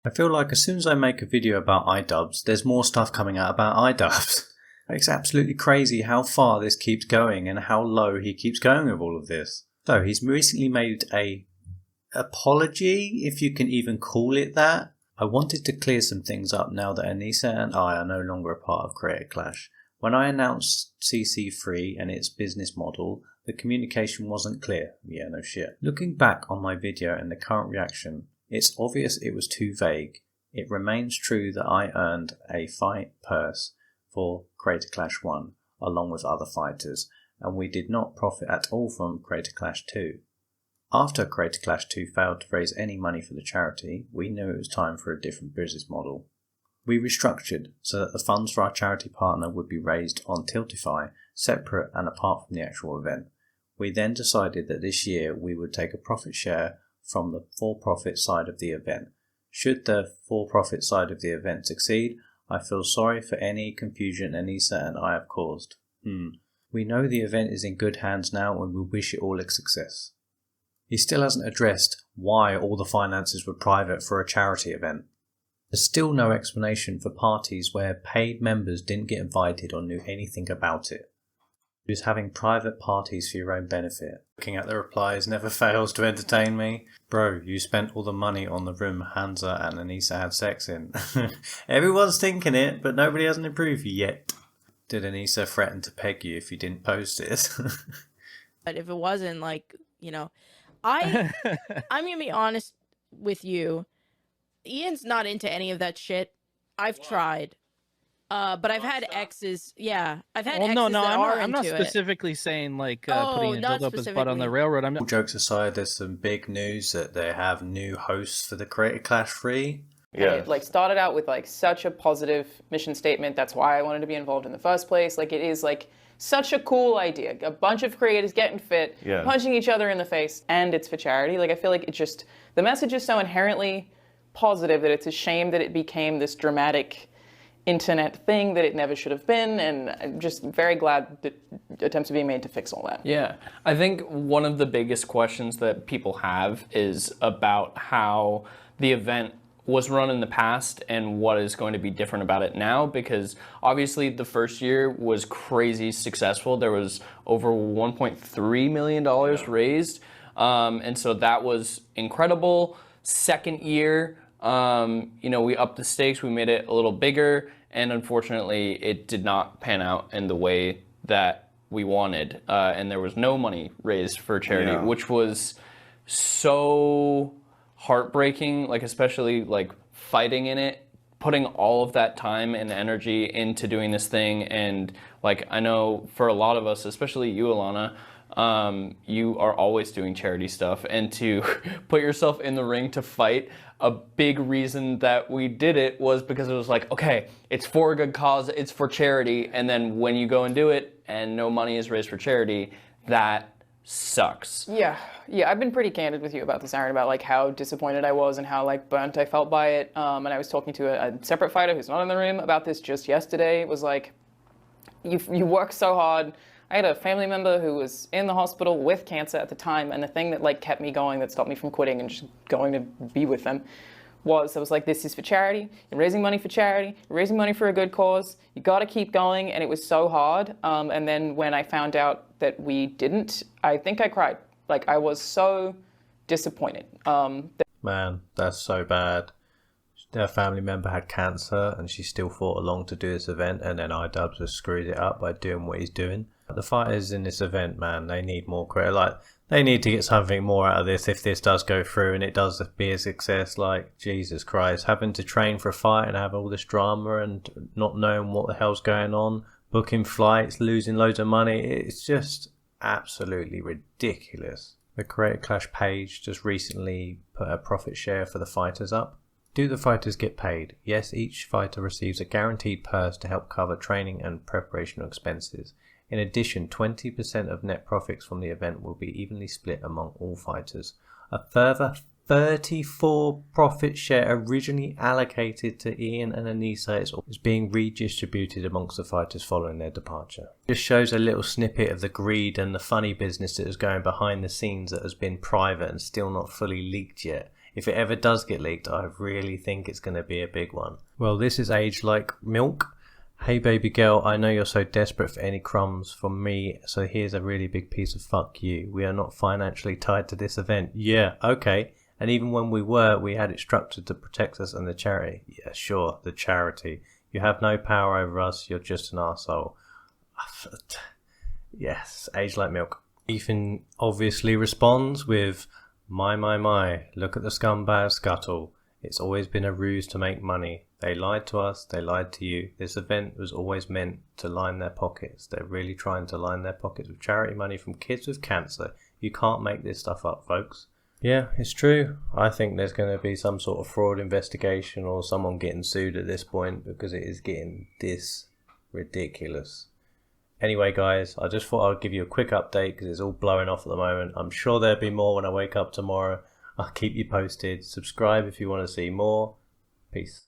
I feel like as soon as I make a video about Idubbbz, there's more stuff coming out about Idubbbz. It's absolutely crazy how far this keeps going and how low he keeps going with all of this. So he's recently made a apology, if you can even call it that. I wanted to clear some things up now that Anisa and I are no longer a part of Creator Clash. When I announced CC3 and its business model, the communication wasn't clear. Yeah, no shit. Looking back on my video and the current reaction, it's obvious it was too vague. It remains true that I earned a fight purse for Creator Clash 1, along with other fighters, and we did not profit at all from Creator Clash 2. After Creator Clash 2 failed to raise any money for the charity, we knew it was time for a different business model. We restructured so that the funds for our charity partner would be raised on Tiltify, separate and apart from the actual event. We then decided that this year we would take a profit share from the for-profit side of the event. Should the for-profit side of the event succeed, I feel sorry for any confusion Anisa and I have caused. We know the event is in good hands now and we wish it all a success. He still hasn't addressed why all the finances were private for a charity event. There's still no explanation for parties where paid members didn't get invited or knew anything about it. Just having private parties for your own benefit. Looking at the replies never fails to entertain me. Bro, you spent all the money on the room Hansa and Anisa had sex in. Everyone's thinking it, but nobody hasn't approved yet. Did Anisa threaten to peg you if you didn't post it? But if it wasn't, I'm gonna be honest with you. Ian's not into any of that shit. I've tried. But I've had exes. Yeah, I've had exes that are I'm not into specifically saying putting a dildo up his butt on the railroad. All jokes aside, there's some big news that they have new hosts for the Creator Clash 3. Yeah. And it started out with such a positive mission statement. That's why I wanted to be involved in the first place. It is such a cool idea. A bunch of creators getting fit, punching each other in the face, and it's for charity. I feel like the message is so inherently positive that it's a shame that it became this dramatic internet thing that it never should have been, and I'm just very glad that attempts are being made to fix all that. Yeah, I think one of the biggest questions that people have is about how the event was run in the past and what is going to be different about it now, because obviously the first year was crazy successful. There was over $1.3 million raised, and so that was incredible. Second year, we upped the stakes, we made it a little bigger, and unfortunately it did not pan out in the way that we wanted, and there was no money raised for charity, which was so heartbreaking, especially fighting in it, putting all of that time and energy into doing this thing. And I know for a lot of us, especially you, Alana, you are always doing charity stuff, and to put yourself in the ring to fight, a big reason that we did it was because it was okay, it's for a good cause, it's for charity, and then when you go and do it and no money is raised for charity, that sucks. Yeah, I've been pretty candid with you about this, Aaron, about how disappointed I was and how burnt I felt by it. And I was talking to a separate fighter who's not in the room about this just yesterday. It was you work so hard. I had a family member who was in the hospital with cancer at the time, and the thing that kept me going, that stopped me from quitting and just going to be with them, was this is for charity. You're raising money for charity. You're raising money for a good cause. You got to keep going, and it was so hard. And then when I found out that we didn't, I think I cried. I was so disappointed. Man, that's so bad. Their family member had cancer, and she still fought along to do this event, and then Idubbbz has screwed it up by doing what he's doing. The fighters in this event, man, they need more credit. They need to get something more out of this if this does go through and it does be a success. Jesus Christ, having to train for a fight and have all this drama and not knowing what the hell's going on, booking flights, losing loads of money, it's just absolutely ridiculous. The Creator Clash page just recently put a profit share for the fighters up. Do the fighters get paid? Yes, each fighter receives a guaranteed purse to help cover training and preparational expenses. In addition, 20% of net profits from the event will be evenly split among all fighters. A further 34 profit share originally allocated to Ian and Anisa is being redistributed amongst the fighters following their departure. Just shows a little snippet of the greed and the funny business that is going behind the scenes that has been private and still not fully leaked yet. if it ever does get leaked, I really think it's going to be a big one. Well, this is Age Like Milk. Hey baby girl, I know you're so desperate for any crumbs from me, so here's a really big piece of fuck you. We are not financially tied to this event. Yeah, okay. And even when we were, we had it structured to protect us and the charity. Yeah, sure, the charity. You have no power over us, you're just an arsehole. Yes, Age Like Milk. Ethan obviously responds with, my, look at the scumbag scuttle. It's always been a ruse to make money. They lied to us, they lied to you. This event was always meant to line their pockets. They're really trying to line their pockets with charity money from kids with cancer. You can't make this stuff up, folks. Yeah, it's true. I think there's going to be some sort of fraud investigation or someone getting sued at this point because it is getting this ridiculous. Anyway, guys, I just thought I'd give you a quick update because it's all blowing off at the moment. I'm sure there'll be more when I wake up tomorrow. I'll keep you posted. Subscribe if you want to see more. Peace.